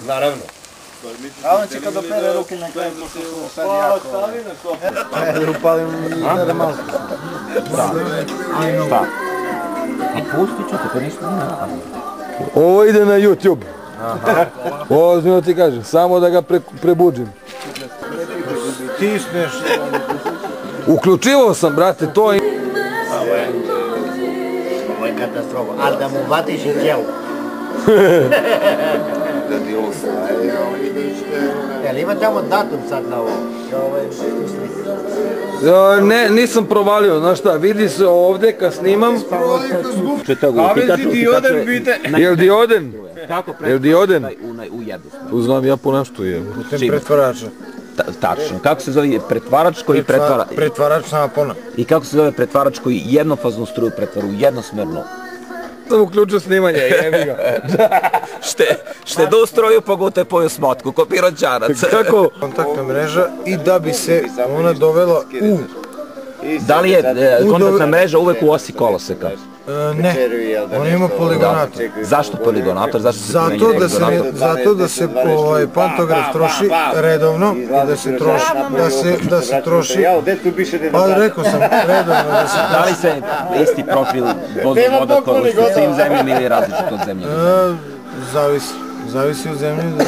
Naravno. A on će kad opere ruke na kraju, pošto su sad jako... Da upalim da malo. Šta? A pustit ću te, to ništa ne radi. Ovo ide na YouTube. Ozbiljno ti kažem, samo da ga prebuđim. Stisneš. Uključivao sam, brate, to i... Ovo je katastrofa, ali da mu vatiš i tijelo. Jel ima tamo datum sad na ovo? Ne, nisam provalio, znaš šta, vidi se ovdje kad snimam. Jel dioden? Kako Jel dioden? u jednu? Tu znam ja po nešto je. Putem pretvarača. Tačno. Kako se zove pretvarač koji pretvara... Pretvarač sama pona. I kako se zove pretvarač koji jednofaznu struju pretvara u jednosmernu? Sam uključio snimanje, jebi ga. Šte do stroju pogute poju smotku, ko piroćanac. Kako? Kontaktna mreža i da bi se ona dovela u... Da li je kontaktna mreža uvek u osi koloseka? Ne, on ima poligonator. Zašto poligonator? Zato da se pantograf troši redovno i da se troši, pa rekao sam redovno da se troši. Da li se isti profil voda koristi u svim zemljama ili različito od zemlje? Zavisi od zemlje.